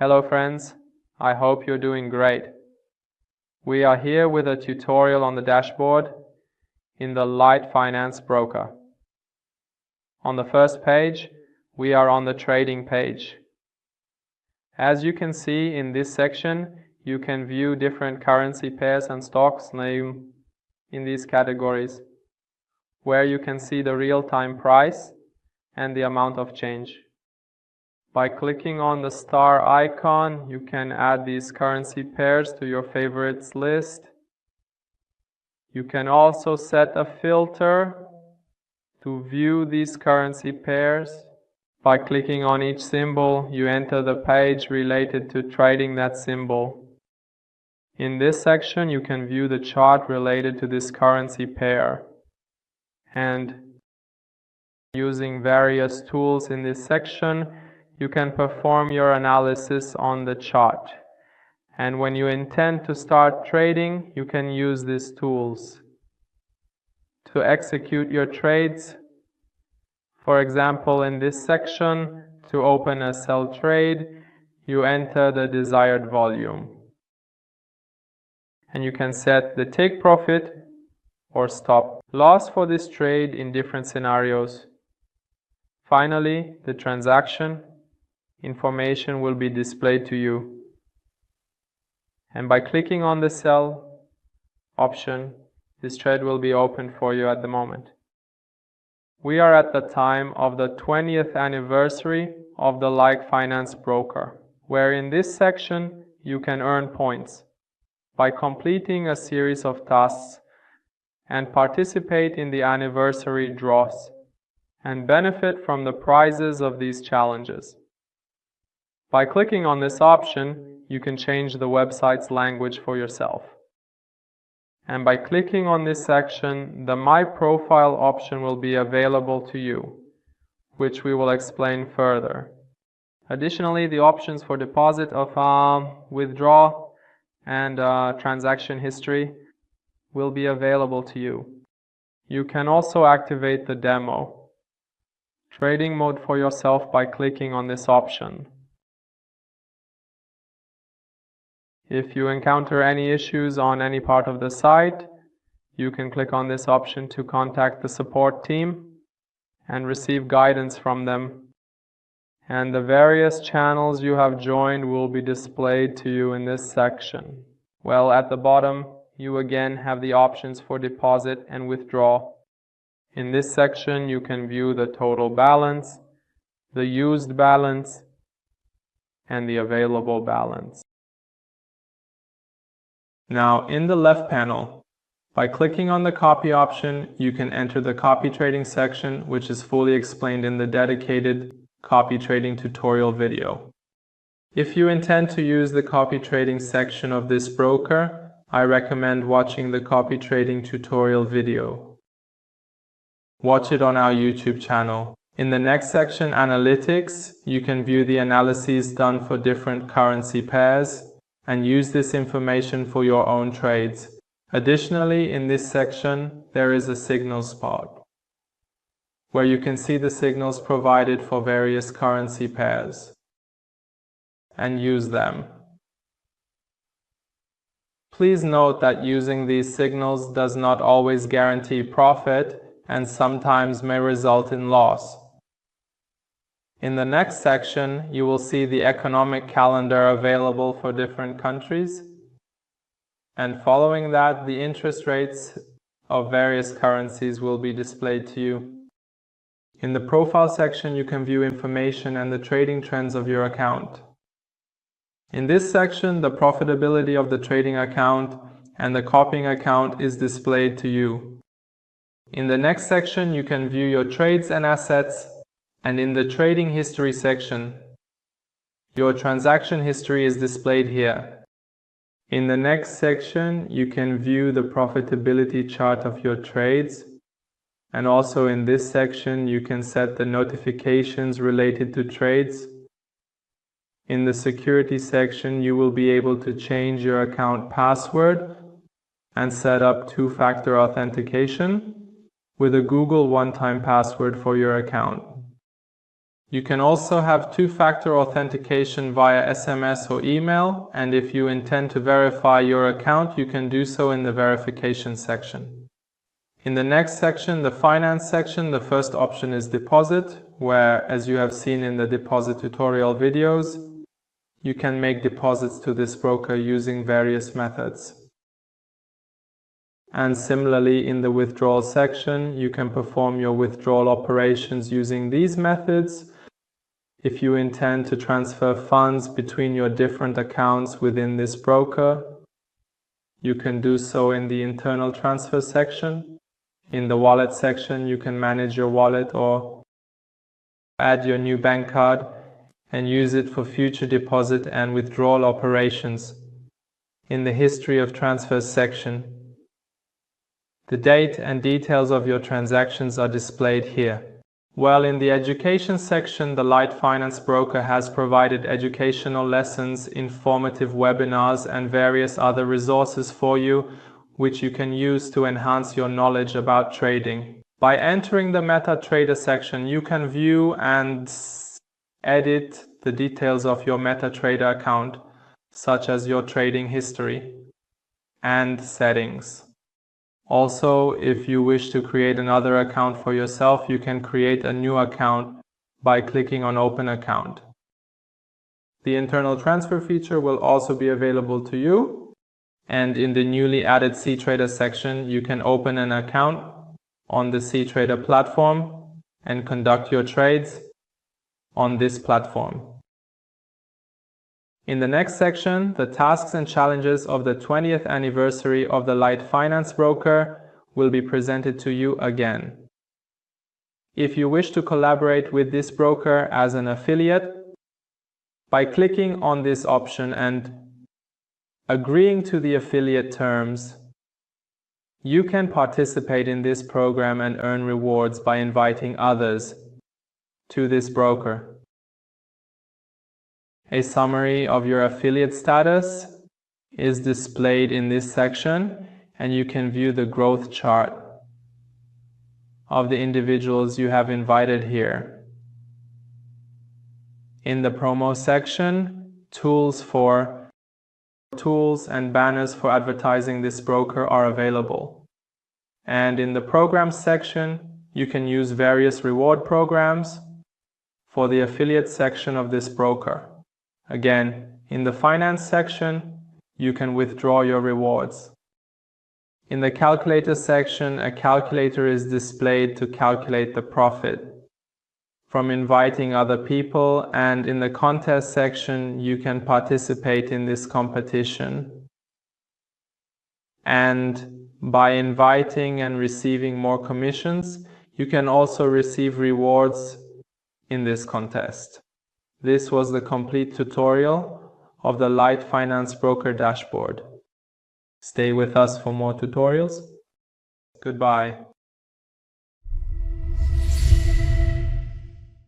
Hello friends, I hope you're doing great. We are here with a tutorial on the dashboard in the LiteFinance broker. On the first page, we are on the trading page. As you can see in this section, you can view different currency pairs and stocks named in these categories, where you can see the real-time price and the amount of change. By clicking on the star icon, you can add these currency pairs to your favorites list. You can also set a filter to view these currency pairs. By clicking on each symbol, you enter the page related to trading that symbol. In this section, you can view the chart related to this currency pair. And using various tools in this section, you can perform your analysis on the chart. And when you intend to start trading, you can use these tools to execute your trades. For example, in this section, to open a sell trade, you enter the desired volume. And you can set the take profit or stop loss for this trade in different scenarios. Finally, the transaction information will be displayed to you. And by clicking on the sell option, this trade will be open for you at the moment. We are at the time of the 20th anniversary of the LiteFinance broker, where in this section you can earn points by completing a series of tasks and participate in the anniversary draws and benefit from the prizes of these challenges. By clicking on this option, you can change the website's language for yourself. And by clicking on this section, the My Profile option will be available to you, which we will explain further. Additionally, the options for deposit of withdrawal and transaction history will be available to you. You can also activate the demo trading mode for yourself by clicking on this option. If you encounter any issues on any part of the site, you can click on this option to contact the support team and receive guidance from them. And the various channels you have joined will be displayed to you in this section. Well, at the bottom, you again have the options for deposit and withdrawal. In this section, you can view the total balance, the used balance, and the available balance. Now, in the left panel, by clicking on the copy option, you can enter the copy trading section, which is fully explained in the dedicated copy trading tutorial video. If you intend to use the copy trading section of this broker, I recommend watching the copy trading tutorial video. Watch it on our YouTube channel. In the next section, Analytics, you can view the analyses done for different currency pairs and use this information for your own trades. Additionally, in this section, there is a signals part, where you can see the signals provided for various currency pairs and use them. Please note that using these signals does not always guarantee profit and sometimes may result in loss. In the next section, you will see the economic calendar available for different countries, and following that, the interest rates of various currencies will be displayed to you. In the profile section, you can view information and the trading trends of your account. In this section, the profitability of the trading account and the copying account is displayed to you. In the next section, you can view your trades and assets. And in the trading history section, your transaction history is displayed here. In the next section, you can view the profitability chart of your trades. And also in this section, you can set the notifications related to trades. In the security section, you will be able to change your account password and set up two-factor authentication with a Google one-time password for your account. You can also have two-factor authentication via SMS or email, and if you intend to verify your account, you can do so in the verification section. In the next section, the finance section, the first option is deposit, where, as you have seen in the deposit tutorial videos, you can make deposits to this broker using various methods. And similarly, in the withdrawal section, you can perform your withdrawal operations using these methods. If you intend to transfer funds between your different accounts within this broker, you can do so in the internal transfer section. In the wallet section, you can manage your wallet or add your new bank card and use it for future deposit and withdrawal operations. In the history of transfers section, the date and details of your transactions are displayed here. While in the education section, the LiteFinance broker has provided educational lessons, informative webinars, and various other resources for you, which you can use to enhance your knowledge about trading. By entering the MetaTrader section, you can view and edit the details of your MetaTrader account, such as your trading history and settings. Also, if you wish to create another account for yourself, you can create a new account by clicking on Open Account. The internal transfer feature will also be available to you, and in the newly added CTrader section, you can open an account on the CTrader platform and conduct your trades on this platform. In the next section, the tasks and challenges of the 20th anniversary of the LiteFinance broker will be presented to you again. If you wish to collaborate with this broker as an affiliate, by clicking on this option and agreeing to the affiliate terms, you can participate in this program and earn rewards by inviting others to this broker. A summary of your affiliate status is displayed in this section, and you can view the growth chart of the individuals you have invited here. In the promo section, tools and banners for advertising this broker are available. And in the programs section, you can use various reward programs for the affiliate section of this broker. Again, in the finance section, you can withdraw your rewards. In the calculator section, a calculator is displayed to calculate the profit from inviting other people, and in the contest section, you can participate in this competition. And by inviting and receiving more commissions, you can also receive rewards in this contest. This was the complete tutorial of the LiteFinance broker dashboard. Stay with us for more tutorials. Goodbye.